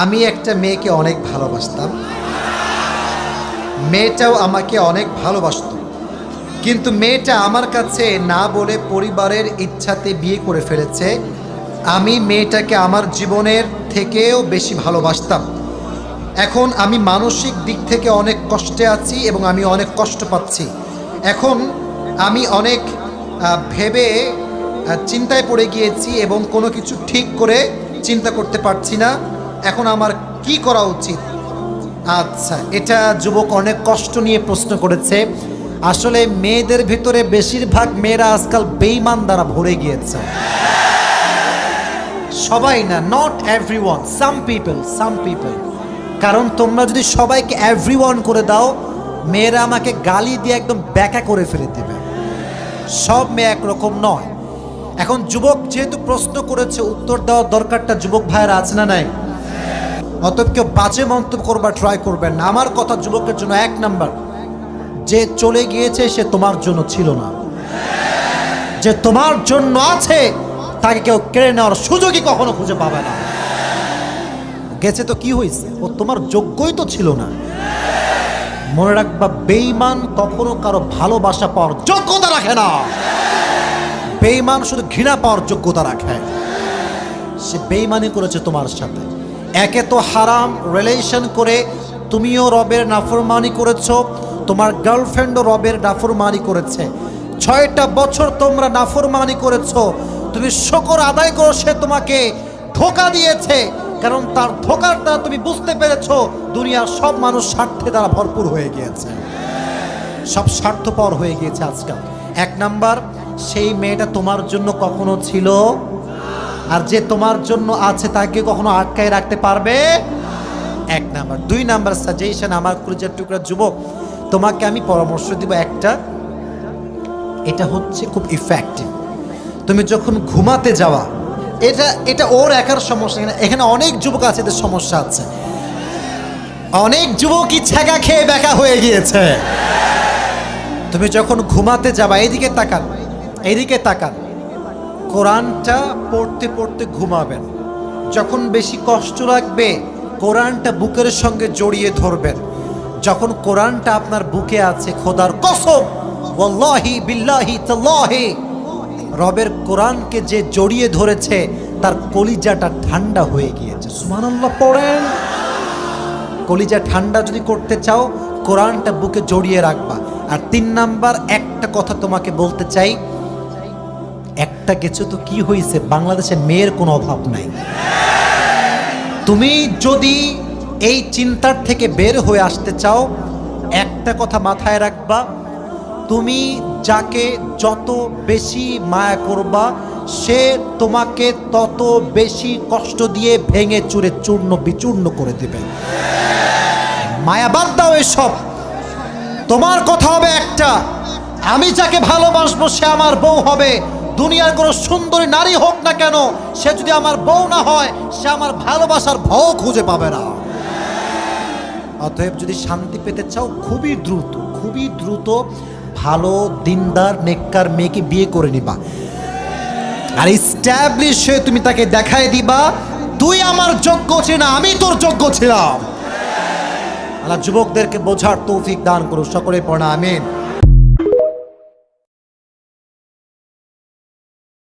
আমি একটা মেয়েকে অনেক ভালোবাসতাম, মেয়েটাও আমাকে অনেক ভালোবাসত, কিন্তু মেয়েটা আমার কাছে না বলে পরিবারের ইচ্ছাতে বিয়ে করে ফেলেছে। আমি মেয়েটাকে আমার জীবনের থেকেও বেশি ভালোবাসতাম। এখন আমি মানসিক দিক থেকে অনেক কষ্টে আছি এবং আমি অনেক কষ্ট পাচ্ছি। এখন আমি অনেক ভেবে চিন্তায় পড়ে গিয়েছি এবং কোনো কিছু ঠিক করে চিন্তা করতে পারছি না। এখন আমার কি করা উচিত? আচ্ছা, এটা যুবক অনেক কষ্ট নিয়ে প্রশ্ন করেছে। আসলে মেয়েদের ভিতরে বেশিরভাগ মেয়েরা আজকাল বেঈমান দ্বারা ভরে গিয়েছে। সবাই না, নট এভরিওয়ান, সাম পিপল। কারণ তোমরা যদি সবাইকে এভরিওয়ান করে দাও, মেয়েরা আমাকে গালি দিয়ে একদম ব্যাকা করে ফেলে দেবে। সব মেয়ে একরকম নয়। এখন যুবক যেহেতু প্রশ্ন করেছে, উত্তর দেওয়ার দরকারটা যুবক ভাইয়েরা আছে না নাই? অতএব কেউ বাজে মন্তব্য করবার ট্রাই করবেন না। আমার কথা যুবকের জন্য এক নাম্বার, যে চলে গিয়েছে সে তোমার জন্য ছিল না। যে তোমার জন্য আছে তাকে কেউ কেড়ে নেওয়ার সুযোগই কখনো খুঁজে পাবে না। গেছে তো কি হয়েছে, ও তোমার যোগ্যই তো ছিল না। মনে রাখবা, বেঈমান কখনো কারো ভালোবাসা পাওয়ার যোগ্যতা রাখে না। বেঈমান শুধু ঘৃণা পাওয়ার যোগ্যতা রাখে। সে বেঈমানি করেছে তোমার সাথে। একে তো হারাম রিলেশন করে তুমিও রবের নাফরমানি করেছো, তোমার গার্লফ্রেন্ডও রবের নাফরমানি করেছে। 6টা বছর তোমরা নাফরমানি করেছো। তুমি শুকর আদায় করো, সে তোমাকে ধোঁকা দিয়েছে। কারণ তার ধোঁকার দ্বারা তুমি বুঝতে পেরেছো দুনিয়ার সব মানুষ স্বার্থে দ্বারা ভরপুর হয়ে গিয়েছে, সব স্বার্থপর হয়ে গিয়েছে আজকাল। এক নাম্বার, সেই মেয়েটা তোমার জন্য কখনো ছিল, আর যে তোমার জন্য আছে তাকে কখনো আটকায় রাখতে পারবে? এক নাম্বার। 2 নাম্বার সাজেশন আমার কলিজার টুকরা যুবক, তোমাকে আমি পরামর্শ দিব একটা, এটা হচ্ছে খুব ইফেক্টিভ। তুমি যখন ঘুমাতে যাওয়া, এটা ওর একার সমস্যা না, এখানে অনেক যুবক আছে এদের সমস্যা আছে। অনেক যুবকই ছ্যাঁকা খেয়ে বেকা হয়ে গিয়েছে। তুমি যখন ঘুমাতে যাবা, এদিকে তাকান, কোরআনটা পড়তে পড়তে ঘুমাবেন। যখন বেশি কষ্ট লাগবে কোরআনটা বুকের সঙ্গে জড়িয়ে ধরবেন। যখন কোরআনটা আপনার বুকে আছে, খোদার কসম, ওয়াল্লাহি বিল্লাহি তাল্লাহি, রবের কোরআনকে যে জড়িয়ে ধরেছে তার কলিজাটা ঠান্ডা হয়ে গিয়েছে। সুবহানাল্লাহ পড়েন। কলিজা ঠান্ডা যদি করতে চাও, কোরআনটা বুকে জড়িয়ে রাখবা। আর 3 নাম্বার, একটা কথা তোমাকে বলতে চাই, একটা কিছু তো কি হয়েছে, বাংলাদেশে মেয়ের কোনো অভাব নাই। তুমি যদি এই চিন্তার থেকে বের হয়ে আসতে চাও, একটা কথা মাথায় রাখবা, তুমি যাকে যত বেশি মায়া করবা, সে তোমাকে তত বেশি কষ্ট দিয়ে ভেঙে চুরে চূর্ণ বিচূর্ণ করে দেবে। মায়া বাদ দাও এসব। তোমার কথা হবে একটা, আমি যাকে ভালোবাসবো সে আমার বউ হবে। দুনিয়ার কোনো সুন্দরী নারী হোক না কেন, সে যদি আমার বউ না হয়, সে আমার ভালোবাসার ভাও খুঁজে পাবে না। অতএব যদি শান্তি পেতে চাও, খুবই দ্রুত ভালো দিনদার নেককার মেয়েকে বিয়ে করে নিবা। আর এস্টাবলিশ হয়ে তুমি তাকে দেখায় দিবা, তুই আমার যোগ্য ছিলি না, আমি তোর যোগ্য ছিলাম। আল্লাহ যুবকদেরকে বোঝার তৌফিক দান করুন। সকলে পড়া আমিন।